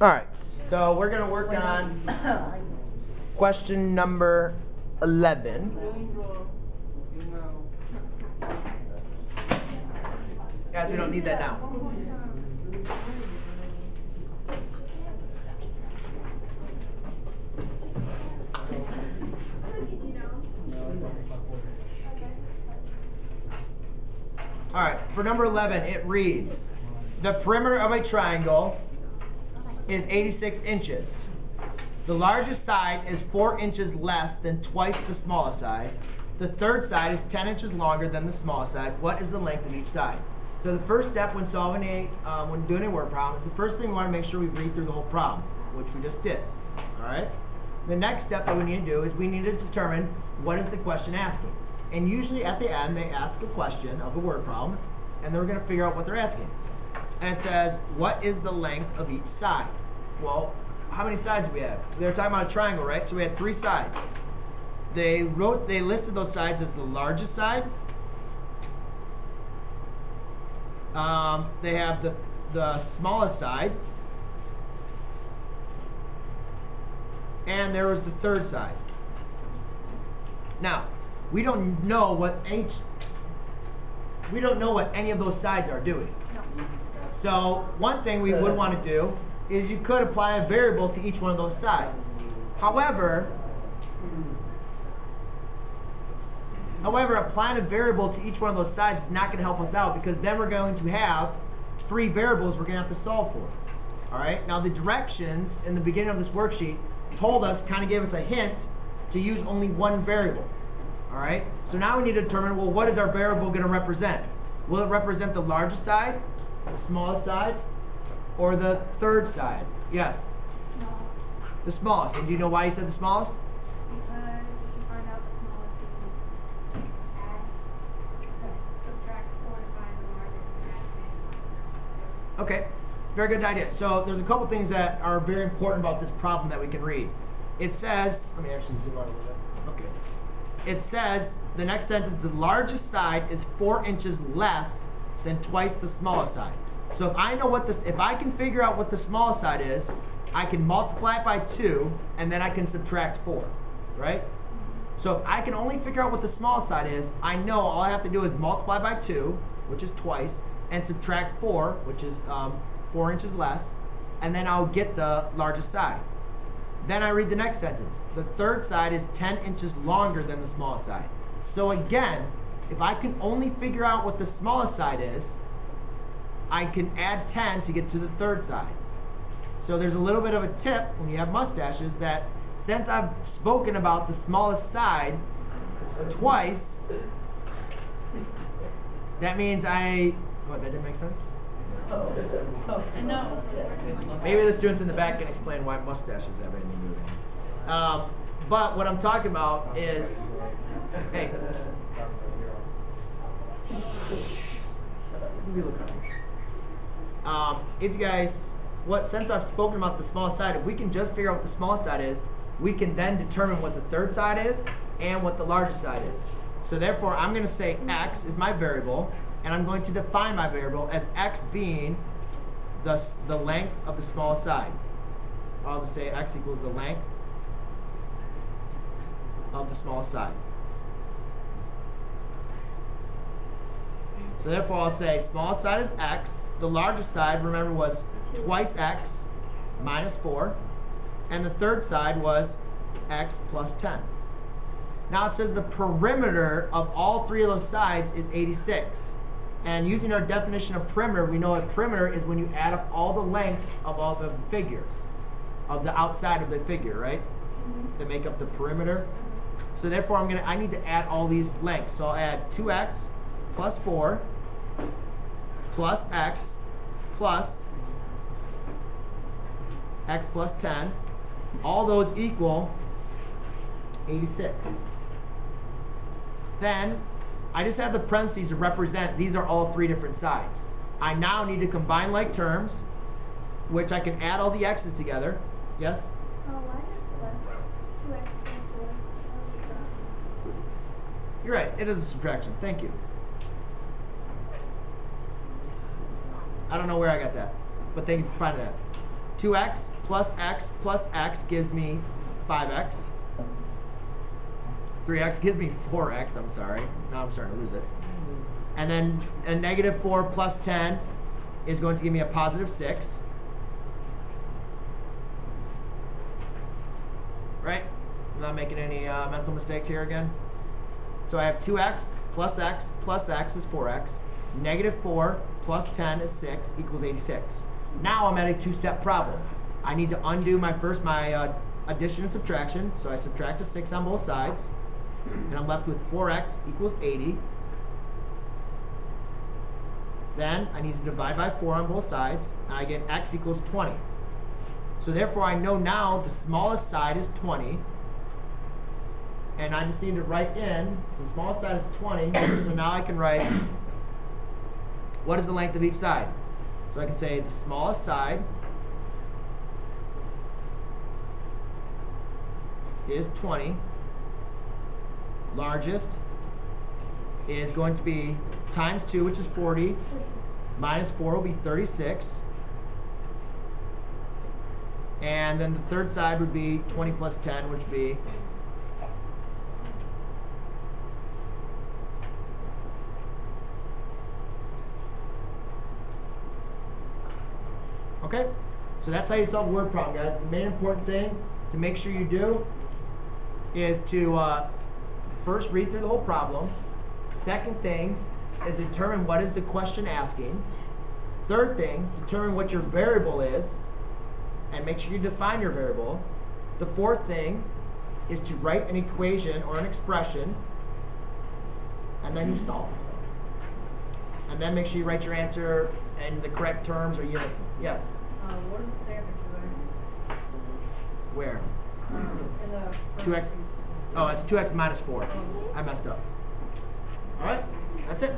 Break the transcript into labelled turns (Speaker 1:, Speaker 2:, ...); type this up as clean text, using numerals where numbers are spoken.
Speaker 1: Alright, so we're going to work on question number 11. Guys, we don't need that now. Alright, for number 11, it reads, the perimeter of a triangle is 86 inches. The largest side is 4 inches less than twice the smallest side. The third side is 10 inches longer than the smallest side. What is the length of each side? So the first step when solving when doing a word problem is the first thing we want to make sure we read through the whole problem, which we just did. Alright? The next step that we need to do is we need to determine what is the question asking. And usually at the end they ask a question of a word problem, and then we're going to figure out what they're asking. And it says, what is the length of each side? Well, how many sides do we have? They were talking about a triangle, right? So we had 3 sides. They listed those sides as the largest side. They have the smallest side. And there was the third side. Now, we don't know what any of those sides are doing. So one thing we would want to do is you could apply a variable to each one of those sides. However, applying a variable to each one of those sides is not going to help us out, because then we're going to have 3 variables we're going to have to solve for. Alright, now the directions in the beginning of this worksheet kind of gave us a hint to use only one variable. Alright, so now we need to determine, well, what is our variable going to represent? Will it represent the largest side, the smallest side, or the third side? Yes. The smallest. And do you know why you said the smallest?
Speaker 2: Because if you find out the smallest, you can subtract 4 to find the largest and add 10.
Speaker 1: Okay, very good idea. So there's a couple things that are very important about this problem that we can read. It says, let me actually zoom out a little bit. Okay. It says, the next sentence, the largest side is 4 inches less than twice the smallest side. So if I know if I can figure out what the smallest side is, I can multiply it by 2, and then I can subtract 4, right? So if I can only figure out what the smallest side is, I know all I have to do is multiply by 2, which is twice, and subtract 4, which is 4 inches less, and then I'll get the largest side. Then I read the next sentence. The third side is 10 inches longer than the smallest side. So again, if I can only figure out what the smallest side is, I can add 10 to get to the third side. So there's a little bit of a tip when you have mustaches that since I've spoken about the smallest side twice, that means what, that didn't make sense?
Speaker 2: No.
Speaker 1: Maybe the students in the back can explain why mustaches have anything to do with it. But what I'm talking about is, hey, if you guys, since I've spoken about the smallest side, if we can just figure out what the smallest side is, we can then determine what the third side is and what the largest side is. So therefore, I'm going to say x is my variable, and I'm going to define my variable as x being the length of the smallest side. I'll just say x equals the length of the smallest side. So therefore I'll say smallest side is x, the largest side, remember, was twice x minus 4, and the third side was x plus 10. Now it says the perimeter of all 3 of those sides is 86. And using our definition of perimeter, we know a perimeter is when you add up all the lengths of all the figure, of the outside of the figure, right? That make up the perimeter. So therefore I need to add all these lengths. So I'll add 2x plus 4 plus x plus 10. All those equal 86. Then I just have the parentheses to represent these are all 3 different sides. I now need to combine like terms, which I can add all the x's together. Yes?
Speaker 2: Why is it plus 2x plus 4?
Speaker 1: You're right, it is a subtraction. Thank you. I don't know where I got that, but thank you for finding that. 2x plus x gives me 5x. 3x gives me 4x, I'm sorry. Now I'm starting to lose it. And then a negative 4 plus 10 is going to give me a positive 6. Right? I'm not making any mental mistakes here again. So I have 2x plus x is 4x. Negative 4 plus 10 is 6 equals 86. Now I'm at a two-step problem. I need to undo my addition and subtraction. So I subtract a 6 on both sides. And I'm left with 4x equals 80. Then I need to divide by 4 on both sides. And I get x equals 20. So therefore I know now the smallest side is 20. And I just need to write in, so the smallest side is 20. So now I can write, what is the length of each side? So I can say the smallest side is 20. Largest is going to be times 2, which is 40. Minus 4 will be 36. And then the third side would be 20 plus 10, which would be okay? So that's how you solve a word problem, guys. The main important thing to make sure you do is to first read through the whole problem. Second thing is determine what is the question asking. Third thing, determine what your variable is and make sure you define your variable. The fourth thing is to write an equation or an expression and then you solve. And then make sure you write your answer in the correct terms or units. Yes?
Speaker 2: What does it say after 2x?
Speaker 1: Where?
Speaker 2: In the
Speaker 1: 2x. Oh, it's 2x minus 4. I messed up. All right, that's it.